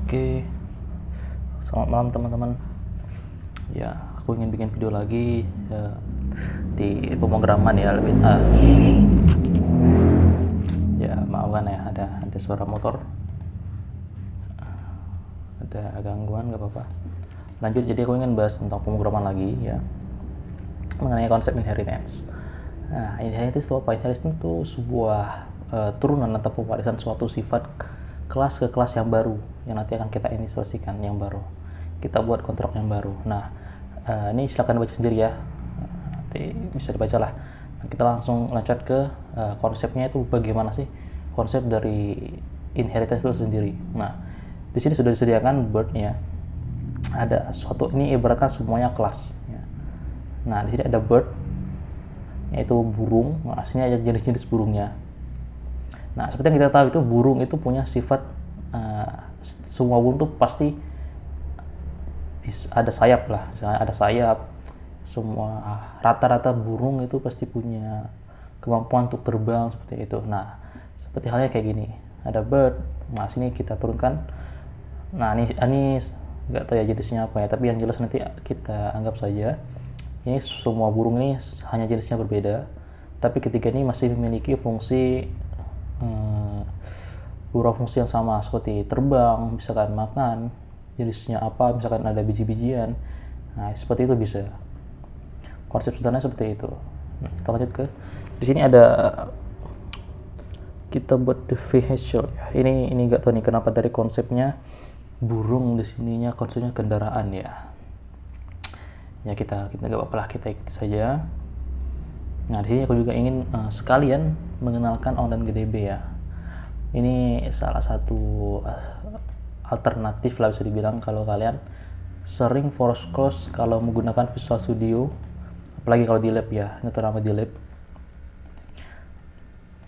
Oke, selamat malam teman-teman. Ya, aku ingin bikin video lagi di pemrograman ya, lebih ya maafkan ya, ada suara motor, ada gangguan, nggak apa-apa. Lanjut, jadi aku ingin bahas tentang pemrograman lagi ya, mengenai konsep inheritance. Nah, inheritance itu apa? Inheritance itu sebuah turunan atau pewarisan suatu sifat kelas ke kelas yang baru yang nanti akan kita inisiasikan yang baru. Kita buat kontrak yang baru. Nah, ini silakan baca sendiri ya. Nanti bisa dibaca lah. Nah, kita langsung loncat ke konsepnya itu bagaimana sih konsep dari inheritance itu sendiri. Nah, di sini sudah disediakan bird-nya. Ada suatu, ini ibaratkan semuanya kelas. Ya. Nah, di sini ada bird, yaitu burung. Nah, aslinya ada jenis-jenis burungnya. Nah, seperti yang kita tahu itu burung itu punya sifat semua burung itu pasti ada sayap lah, misalnya ada sayap. Semua rata-rata burung itu pasti punya kemampuan untuk terbang seperti itu. Nah, seperti halnya kayak gini, ada bird. Nah, sini kita turunkan. Nah, ini nggak tahu ya jenisnya apa ya, tapi yang jelas nanti kita anggap saja ini semua burung ini hanya jenisnya berbeda, tapi ketiga ini masih memiliki fungsi beberapa fungsi yang sama seperti terbang, misalkan makan, jenisnya apa, misalkan ada biji-bijian. Nah, seperti itu bisa. Konsep sederhananya seperti itu. Nah, kita lanjut ke di sini ada kita buat the vehicle. Ini nggak tahu nih kenapa dari konsepnya burung di sininya konsepnya kendaraan ya. Ya kita nggak apa-apa lah, kita ikuti saja. Nah, di sini aku juga ingin sekalian mengenalkan OnlineGDB ya. Ini salah satu alternatif lah bisa dibilang kalau kalian sering force close kalau menggunakan Visual Studio, apalagi kalau di lab ya, ini terutama di lab.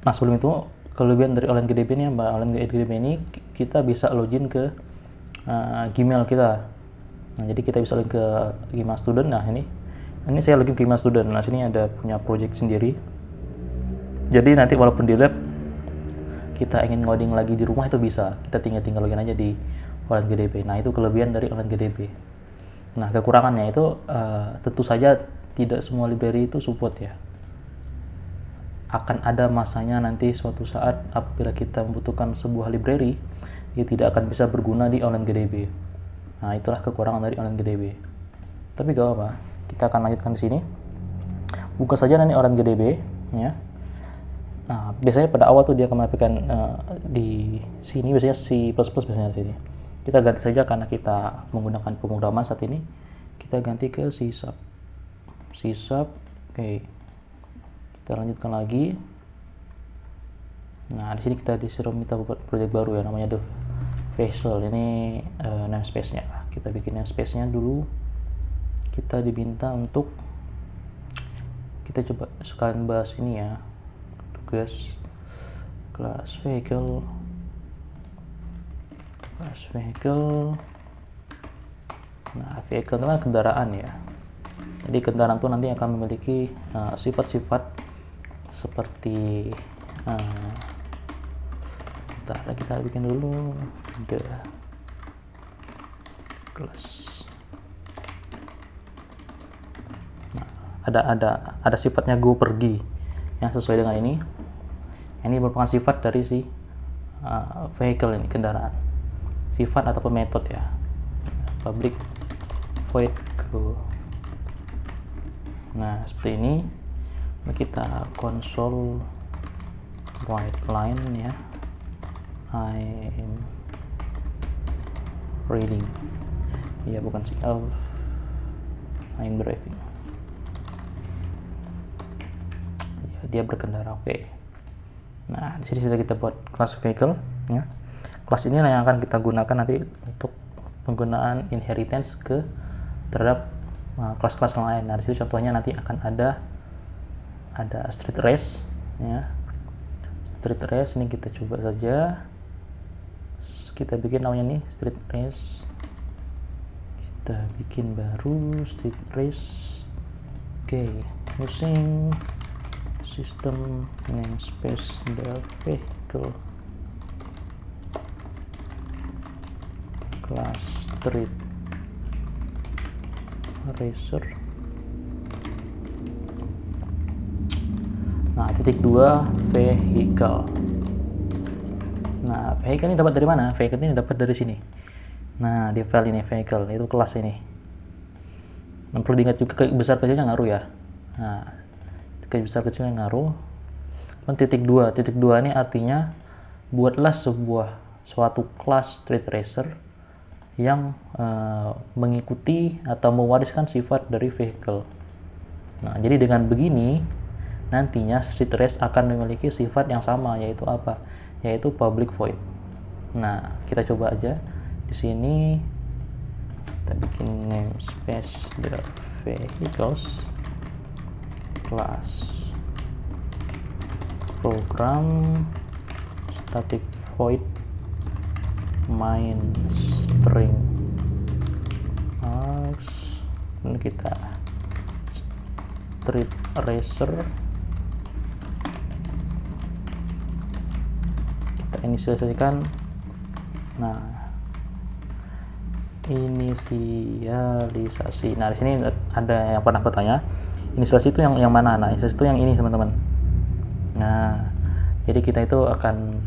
Nah, sebelum itu kelebihan dari OnlineGDB ini, OnlineGDB ini kita bisa login ke Gmail kita. Nah, jadi kita bisa login ke Gmail Student. Nah, ini saya login ke Gmail Student. Nah, sini ada punya project sendiri. Jadi nanti walaupun di lab kita ingin ngoding lagi di rumah itu bisa, kita tinggal login aja di OnlineGDB. Nah, itu kelebihan dari OnlineGDB. Nah, kekurangannya itu tentu saja tidak semua library itu support ya. Akan ada masanya nanti suatu saat apabila kita membutuhkan sebuah library, dia tidak akan bisa berguna di OnlineGDB. Nah, itulah kekurangan dari OnlineGDB. Tapi gak apa, kita akan lanjutkan di sini. Buka saja nanti OnlineGDB ya. Nah, biasanya pada awal tuh dia akan mengaplikan di sini biasanya C++ biasanya di sini. Kita ganti saja karena kita menggunakan pemrograman saat ini. Kita ganti ke C#. Oke. Kita lanjutkan lagi. Nah, di sini kita disuruh minta buat project baru ya, namanya The Vessel. Ini namespace-nya. Kita bikin namespace-nya dulu. Kita diminta untuk kita coba sekalian bahas ini ya. Class vehicle. Nah, vehicle itu kan kendaraan ya. Jadi kendaraan itu nanti akan memiliki sifat-sifat seperti kita bikin dulu the class. Nah, ada sifatnya go pergi yang sesuai dengan ini. Ini merupakan sifat dari si vehicle ini, kendaraan. Sifat ataupun metode ya. Public void go. Nah, seperti ini. Kita console write line ya. I'm reading. Ya, bukan sih. I'm driving. Dia berkendara. Oke. Nah, di sini sudah kita buat class vehicle ya. Kelas ini yang akan kita gunakan nanti untuk penggunaan inheritance terhadap kelas-kelas lain. Nah, di sini contohnya nanti akan ada street race ya. Street race ini kita coba saja. Kita bikin namanya nih street race. Kita bikin baru street race. Oke, using system namespace the vehicle. Class street racer. Nah, titik 2 vehicle. Nah, vehicle ini dapat dari mana? Vehicle ini dapat dari sini. Nah, di file ini vehicle itu kelas ini. Dan perlu diingat juga besar kecilnya ngaruh ya. Nah, besar kecilnya ngaruh. Dan titik 2 ini artinya buatlah suatu kelas street racer yang mengikuti atau mewariskan sifat dari vehicle. Nah, jadi dengan begini nantinya street race akan memiliki sifat yang sama, yaitu apa? Yaitu public void. Nah, kita coba aja di sini. Kita bikin namespace the vehicles class program static void main string args. Ini kita street racer, kita inisialisasikan. Nah, inisialisasi. Nah, di sini ada yang pernah bertanya, inisialisasi itu yang mana? Nah, inisialisasi itu yang ini, teman-teman. Nah, jadi kita itu akan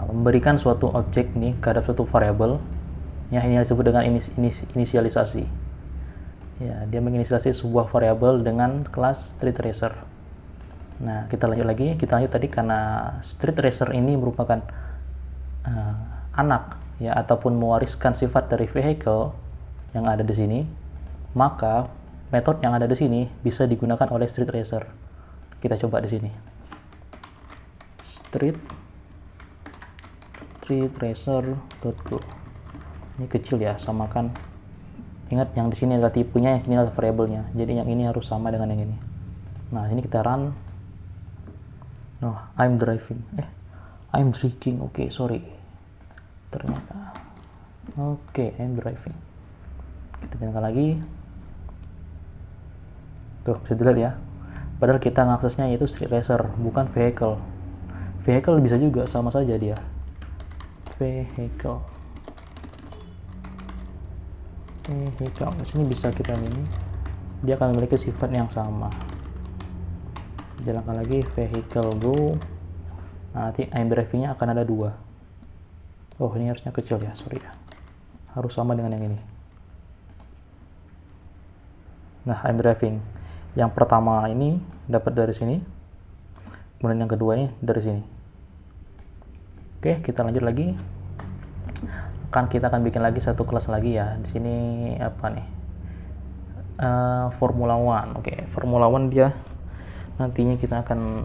memberikan suatu objek nih terhadap suatu variabel. Ya, ini disebut dengan inisialisasi. Ya, dia menginisialisasi sebuah variabel dengan kelas street racer. Nah, kita lanjut lagi. Kita lanjut tadi karena street racer ini merupakan anak ya, ataupun mewariskan sifat dari vehicle yang ada di sini, maka metode yang ada di sini bisa digunakan oleh street racer. Kita coba di sini. Street racer.go. Ini kecil ya, samakan. Ingat yang di sini adalah tipenya, yang ini adalah variabelnya. Jadi yang ini harus sama dengan yang ini. Nah, ini kita run. Oh, I'm drinking. Oke, sorry. Ternyata. Oke, I'm driving. Kita nyalakan lagi. Tuh, bisa dilihat ya. Padahal kita ngaksesnya yaitu street racer, bukan vehicle. Vehicle bisa juga, sama saja dia. Vehicle. Di sini bisa kita ini. Dia akan memiliki sifat yang sama. Jalankan lagi vehicle go. Nanti I'm driving-nya akan ada 2. Oh, ini harusnya kecil ya, sorry ya. Harus sama dengan yang ini. Nah, I'm driving. Yang pertama ini dapat dari sini. Kemudian yang kedua ini dari sini. Oke, kita lanjut lagi. Kita akan bikin lagi satu kelas lagi ya. Di sini apa nih? Formula One. Oke, Formula One dia nantinya kita akan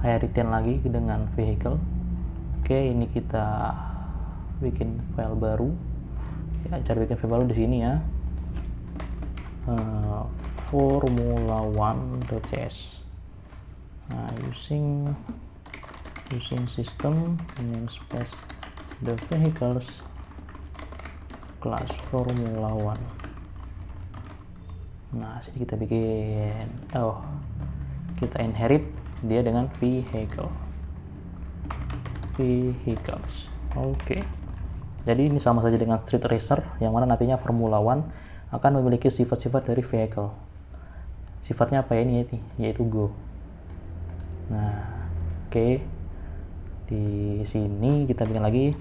retain lagi dengan vehicle. Oke, ini kita bikin file baru. Ya, cara bikin file baru di sini ya. Formula1.js. Nah, using system namespace the vehicles class Formula 1. Nah, sini kita bikin kita inherit dia dengan vehicles. Oke. Jadi ini sama saja dengan street racer, yang mana nantinya Formula 1 akan memiliki sifat-sifat dari vehicle. Sifatnya apa ya ini? Yaitu go. Nah, oke. Di sini kita bikin lagi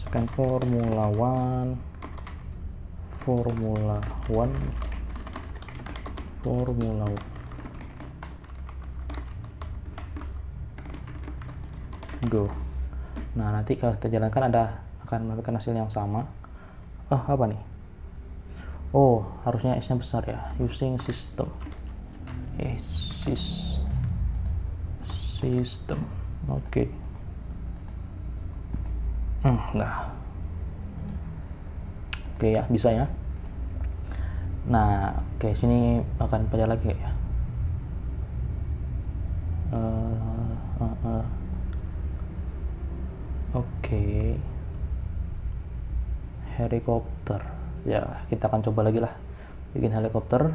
sekarang Formula 1 go. Nah, nanti kalau kita jalankan akan mendapatkan hasil yang sama. Apa nih? Oh, harusnya S-nya besar ya. Using system. System. Oke. Nah. Oke ya, bisa ya. Nah, oke, sini akan baca lagi ya. Oke. Helikopter. Ya, kita akan coba lagi lah bikin helikopter.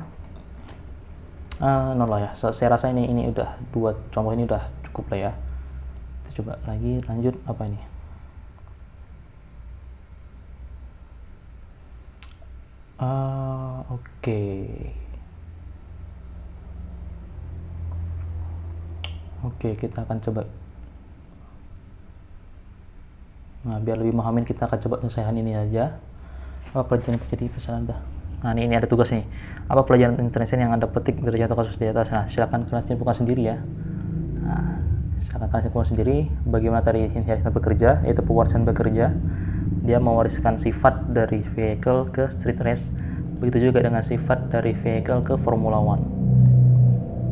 No lah ya, saya rasa ini udah 2 contoh ini udah cukup lah ya. Kita coba lagi, lanjut apa ini? Oke. Oke, kita akan coba. Nah, biar lebih memahamin kita akan coba penyelesaian ini aja. Apa pelajaran terjadi pesan Anda? Nah, ini ada tugas nih. Apa pelajaran internet yang Anda petik dari contoh kasus di atas? Nah, silakan kalian simpulkan sendiri ya. Nah, silakan kalian simpulkan sendiri bagaimana tadi inheritance bekerja, yaitu pewarisan bekerja. Dia mewariskan sifat dari vehicle ke street race. Begitu juga dengan sifat dari vehicle ke Formula One.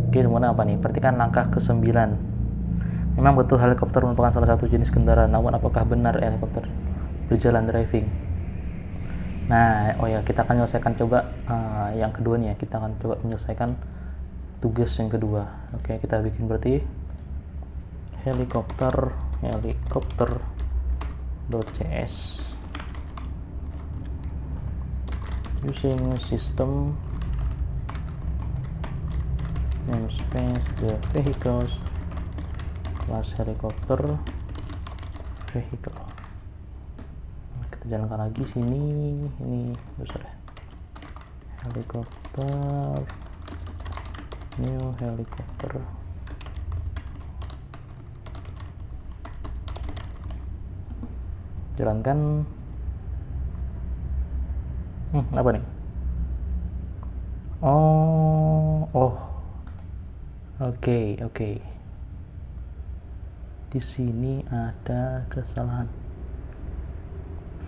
Oke, kemudian apa nih? Perhatikan langkah ke-9. Memang betul helikopter merupakan salah satu jenis kendaraan, namun apakah benar helikopter berjalan driving? Nah, oh ya, kita akan menyelesaikan coba yang kedua nih ya. Kita akan coba menyelesaikan tugas yang kedua. Oke, kita bikin berarti helikopter.cs using system namespace the vehicles class helicopter vehicle. Kita jalankan lagi sini, ini besar ya, helikopter new helicopter. Jalankan. Apa nih? Oke. Di sini ada kesalahan.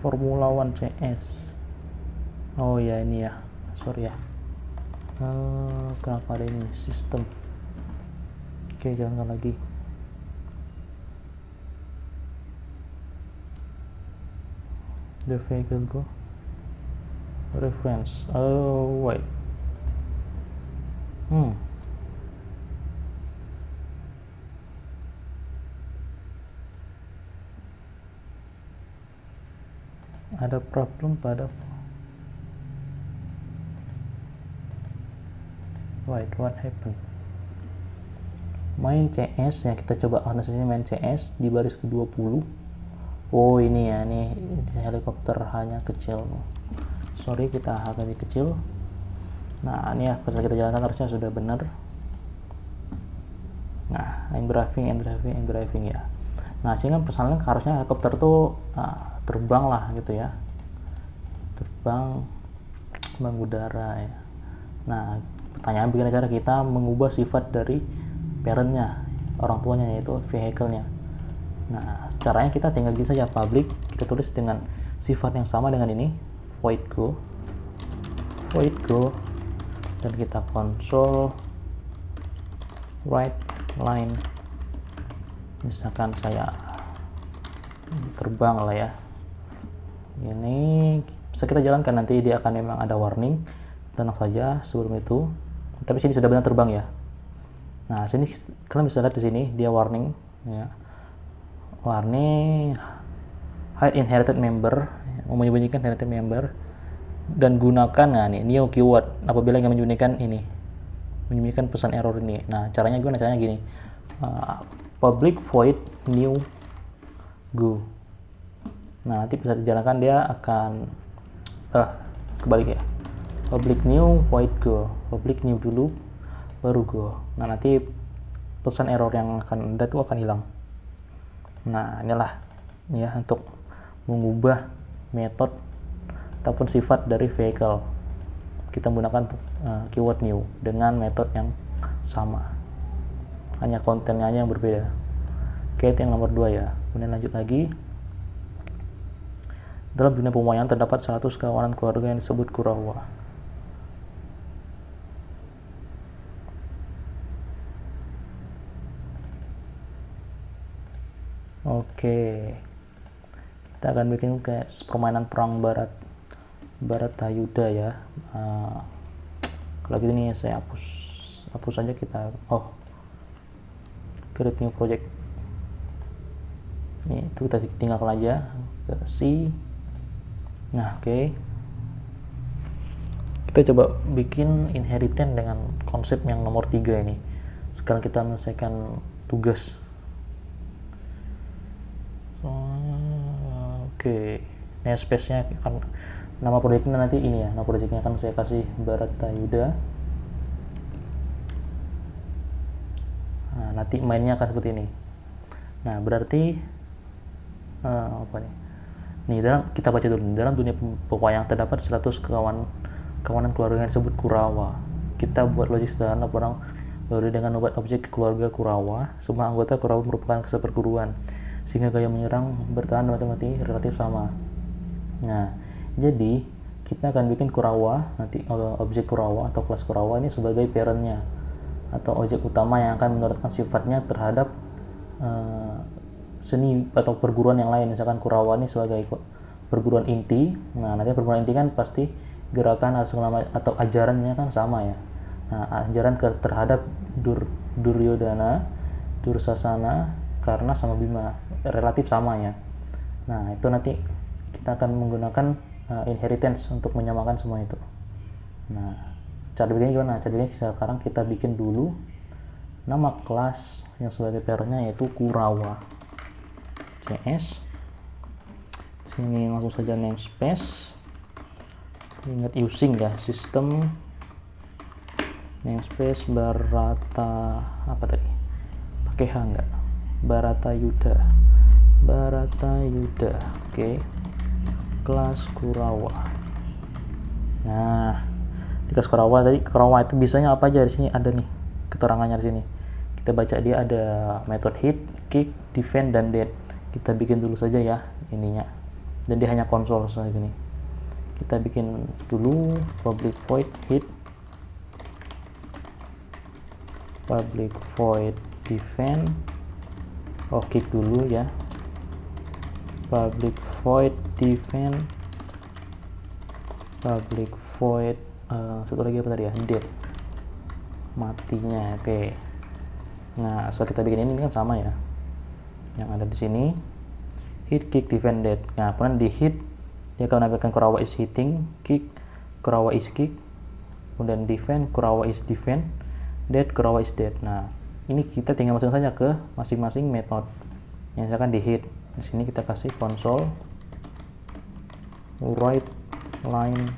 Formula One CS. Oh ya, ini ya. Sorry ya. Kenapa ada ini sistem? Oke, jalankan lagi. The vehicle go. Reference. Oh wait. Ada problem pada. Wait, what happened? Main CS ya, kita coba analisisnya main CS di baris ke-20. Oh ini ya, nih helikopter hanya kecil. Sorry, kita lebih kecil. Nah, ini ya, pas kita jalankan harusnya sudah benar. Nah, I'm driving ya. Nah, sehingga pesannya harusnya helikopter tuh terbang lah gitu ya. Terbang mengudara ya. Nah, pertanyaan bagaimana cara kita mengubah sifat dari parentnya, orang tuanya, yaitu vehicle-nya. Nah, caranya kita tinggal gini saja, public, kita tulis dengan sifat yang sama dengan ini, void go, dan kita console right line. Misalkan saya terbang lah ya, ini bisa kita jalankan, nanti dia akan memang ada warning, tenang saja sebelum itu. Tapi sini sudah benar terbang ya. Nah, sini kalian bisa lihat di sini dia warning ya. Warning hide inherited member, menyembunyikan inherited member, dan gunakan new keyword apabila ingin menyembunyikan pesan error ini. Nah, caranya gini, public void new go. Nah, nanti bisa dijalankan, dia akan kebalik ya, public new void go, public new dulu baru go. Nah, nanti pesan error yang akan ada itu akan hilang. Nah, inilah ya untuk mengubah metode ataupun sifat dari vehicle. Kita menggunakan keyword new dengan metode yang sama, hanya kontennya aja yang berbeda. Oke, itu yang nomor 2 ya. Kemudian lanjut lagi. Dalam dunia pewayangan terdapat 100 kawanan keluarga yang disebut Kurawa. Oke, kita akan bikin kayak permainan perang barat Hayuda ya. Kalau gitu nih saya hapus saja, kita create new project. Ini itu kita tinggalkan aja ke C. Nah, oke. Kita coba bikin inheritance dengan konsep yang nomor 3 ini. Sekarang kita menyelesaikan tugas. Oke, namespace-nya akan Nama proyeknya nanti ini ya, nama proyeknya akan saya kasih Baratayuda. Nah, nanti mainnya akan seperti ini. Nah, berarti apa nih? Nih, kita baca dulu. Dalam dunia pewayangan terdapat 100 kawanan keluarga yang disebut Kurawa. Kita buat logik sederhana, orang berdiri dengan obat objek keluarga Kurawa. Semua anggota Kurawa merupakan seperguruan, sehingga gaya menyerang, bertahan, dan mati relatif sama. Nah, jadi kita akan bikin Kurawa, nanti objek Kurawa atau kelas Kurawa ini sebagai parentnya atau objek utama yang akan menerapkan sifatnya terhadap seni atau perguruan yang lain. Misalkan Kurawa ini sebagai perguruan inti. Nah, nanti perguruan inti kan pasti gerakan atau ajarannya kan sama ya. Nah, ajaran terhadap Duryodhana, Dursasana, Karna sama Bima relatif sama ya. Nah, itu nanti kita akan menggunakan inheritance untuk menyamakan semua itu. Nah, cara bikinnya gimana? Cara bikinnya sekarang kita bikin dulu nama kelas yang sebagai parentnya yaitu Kurawa. CS. Sini langsung saja namespace. Ingat using ya, sistem namespace Barata apa tadi? Pakai H enggak? Baratayuda. Oke. Kelas Kurawa. Nah, di kelas Kurawa tadi, Kurawa itu bisanya apa aja? Di sini ada nih keterangannya di sini. Kita baca, dia ada method hit, kick, defend, dan dead. Kita bikin dulu saja ya ininya. Dan dia hanya konsol seperti ini. Kita bikin dulu public void hit, public void defend. Kick dulu ya. Public void defend, public void satu lagi apa tadi ya, dead, matinya. Oke. Nah, setelah kita bikin ini kan sama ya yang ada di sini, hit, kick, defend, dead. Nah, kemudian di hit dia akan menampilkan Kurawa is hitting, kick, Kurawa is kick, kemudian defend, Kurawa is defend, dead, Kurawa is dead. Nah, ini kita tinggal masukkan saja ke masing-masing metode. Misalkan di hit, di sini kita kasih console right line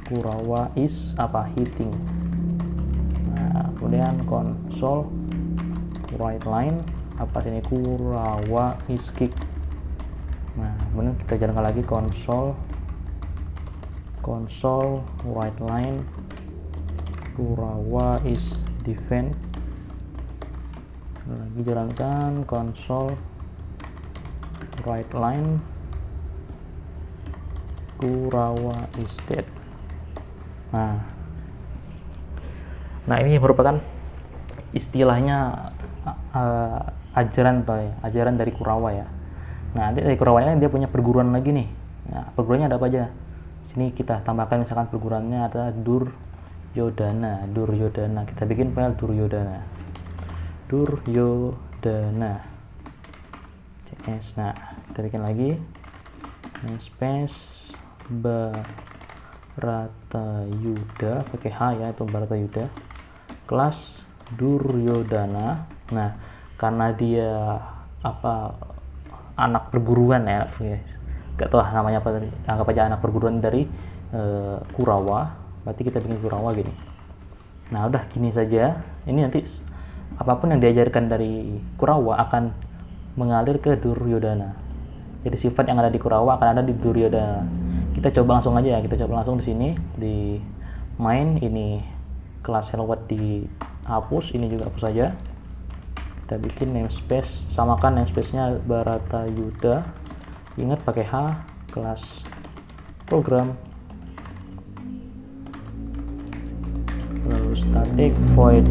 Kurawa is apa, hitting. Nah, kemudian console right line apa sini, Kurawa is kick. Nah, kemudian kita jalankan lagi console right line Kurawa is defend. Lagi jalankan console right line Kurawa is dead. Nah, ini merupakan istilahnya ajaran dari Kurawa ya. Nah, nanti dari Kurawa ini dia punya perguruan lagi nih. Nah, perguruannya ada apa aja? Sini kita tambahkan, misalkan perguruannya ada Duryodhana. Kita bikin file Duryodhana. CS. Nah, kita bikin lagi namespace Baratayuda, pakai H ya, itu Baratayuda, kelas Duryodhana. Nah, karena dia anak perguruan ya, gak tahu namanya apa tadi, anggap aja anak perguruan dari Kurawa, berarti kita bikin Kurawa gini. Nah, udah gini saja. Ini nanti apapun yang diajarkan dari Kurawa akan mengalir ke Duryodhana. Jadi sifat yang ada di Kurawa akan ada di Duryodhana. Kita coba langsung aja ya, kita coba langsung di sini di main. Ini kelas helwat dihapus, ini juga hapus saja. Kita bikin namespace, samakan namespace-nya Baratayuda. Ingat pakai H, kelas program. Lalu static void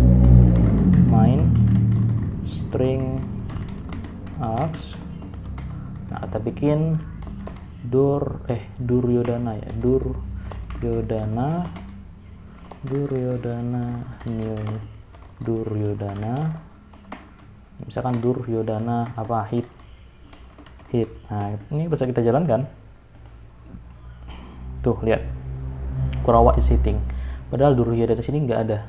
main string args. Nah, kita bikin Duryodhana ya, Duryodhana new Duryodhana. Misalkan Duryodhana apa, hit. Nah, ini bisa kita jalankan. Tuh, lihat, Kurawa is hitting. Padahal Duryodhana sini nggak ada,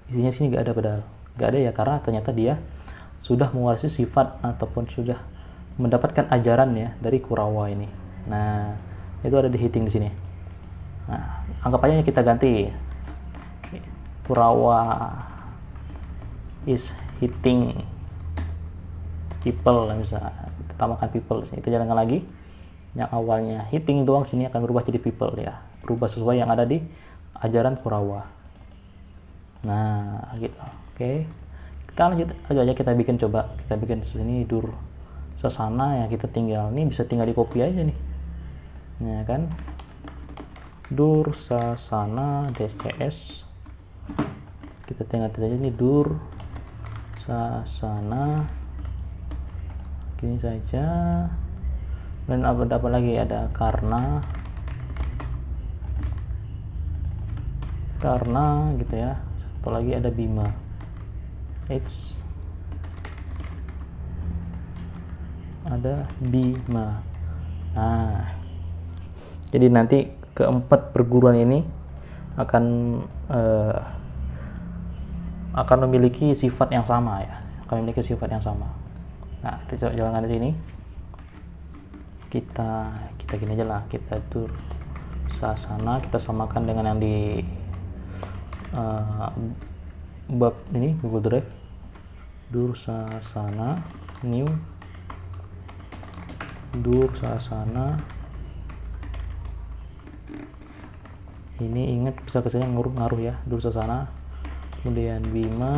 isinya sini nggak ada, padahal nggak ada ya, karena ternyata dia sudah mewarisi sifat ataupun sudah mendapatkan ajaran ya dari Kurawa ini. Nah, itu ada di hitting di sini. Nah, anggap aja kita ganti Kurawa is hitting people, bisa kita tambahkan people. Kita jalankan lagi, yang awalnya hitting doang sini akan berubah jadi people ya, berubah sesuai yang ada di ajaran Kurawa. Nah gitu. Oke, kita lanjut aja, kita bikin, coba kita bikin sini Dur Sasana ya, kita tinggal nih, bisa tinggal di copy aja nih ya kan, Dur Sasana DCS, kita tinggal aja nih Dur Sasana gini saja. Dan apa lagi, ada karena gitu ya. Satu lagi ada Bima, ada Bima. Nah, jadi nanti keempat perguruan ini akan memiliki sifat yang sama ya, Nah, kita coba jalankan di sini. Kita gini aja lah, kita Dur Sasana kita samakan dengan yang di bab ini Google Drive. Dur Sasana new Dur Sasana ini, ingat bisa kesini ngaruh ya, Dur Sasana, kemudian Bima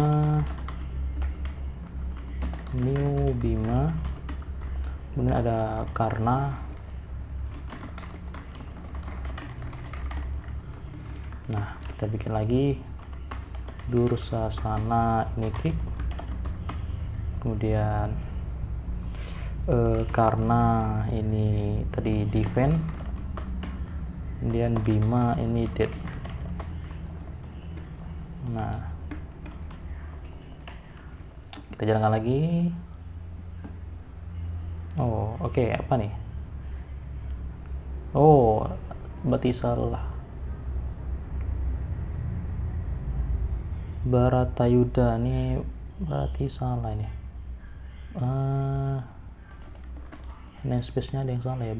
new Bima, kemudian ada karena. Nah, kita bikin lagi Dur Sasana ini kick, kemudian karena ini tadi defend, kemudian Bima ini dead. Nah, kita jalankan lagi. Oh oke, apa nih, oh berarti salah, Baratayuda nih berarti salah ini. Namespace nya ada yang salah ya,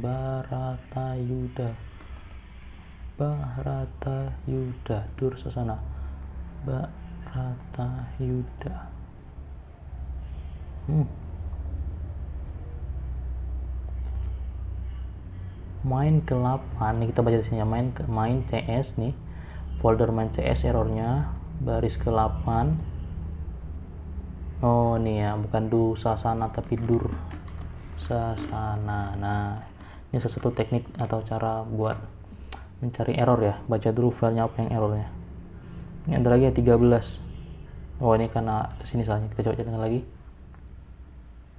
Baratayuda Dur Sasana Baratayuda. Main ke-8 nih, kita baca di sini ya, main CS nih, folder main CS errornya baris ke-8. Oh nih ya, bukan Dur Sasana tapi Dur Sasana. Nah, ini salah satu teknik atau cara buat mencari error ya, baca dulu filenya apa yang errornya. Ini ada lagi ya 13. Oh ini karena kesini salahnya, kita coba jalan lagi.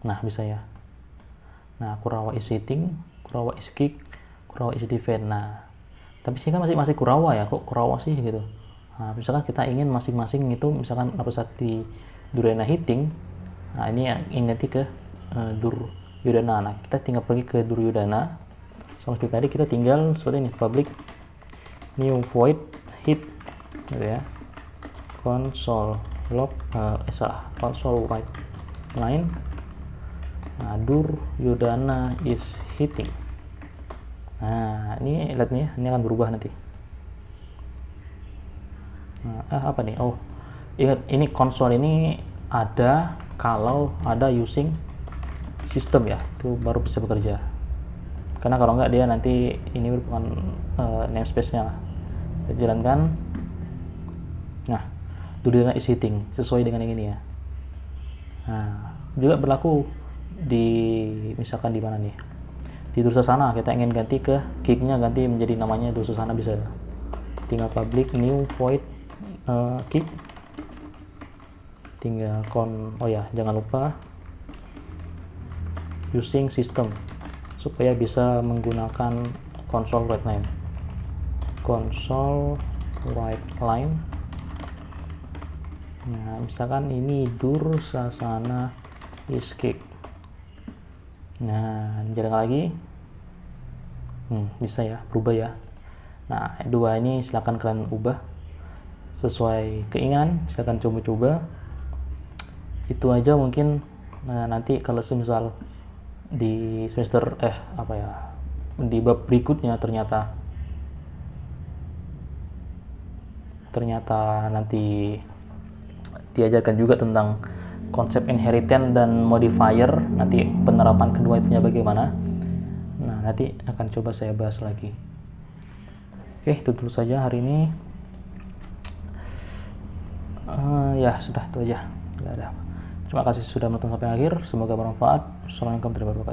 Nah bisa ya. Nah, Kurawa is hitting, Kurawa is kick, Kurawa is defend. Nah, tapi sini kan masih Kurawa ya, kok Kurawa sih gitu. Nah, misalkan kita ingin masing-masing itu, misalkan pada saat di Duryodhana hitting, nah ini yang inganti ke Duryodhana. Nah, kita tinggal pergi ke Duryodhana. Seperti tadi kita tinggal seperti ini, public new void hit gitu ya, console log console write line. Nah, Duryodhana is hitting. Nah, ini lihat nih, ini akan berubah nanti. Nah, apa nih? Oh, ingat ini konsol ini ada kalau ada using system ya, itu baru bisa bekerja. Karena kalau enggak dia nanti ini merupakan namespace-nya lah. Kita jalankan. Nah, Duryodhana is hitting sesuai dengan yang ini ya. Nah, juga berlaku di misalkan di mana nih, di Dur Sasana kita ingin ganti ke kicknya, ganti menjadi namanya Dur Sasana, bisa tinggal public new void kick, tinggal oh ya jangan lupa using system supaya bisa menggunakan console write line. Nah, misalkan ini Dur Sasana is kick. Nah, jalan lagi. Bisa ya, berubah ya. Nah, dua ini silakan kalian ubah sesuai keinginan, silakan coba-coba. Itu aja mungkin. Nah, nanti kalau semisal di semester di bab berikutnya ternyata nanti diajarkan juga tentang konsep inheritance dan modifier, nanti penerapan kedua itunya bagaimana. Nah, nanti akan coba saya bahas lagi. Oke, itu dulu saja hari ini. Ya sudah, itu aja. Nggak ada. Terima kasih sudah menonton sampai akhir, semoga bermanfaat. Assalamualaikum warahmatullahi wabarakatuh.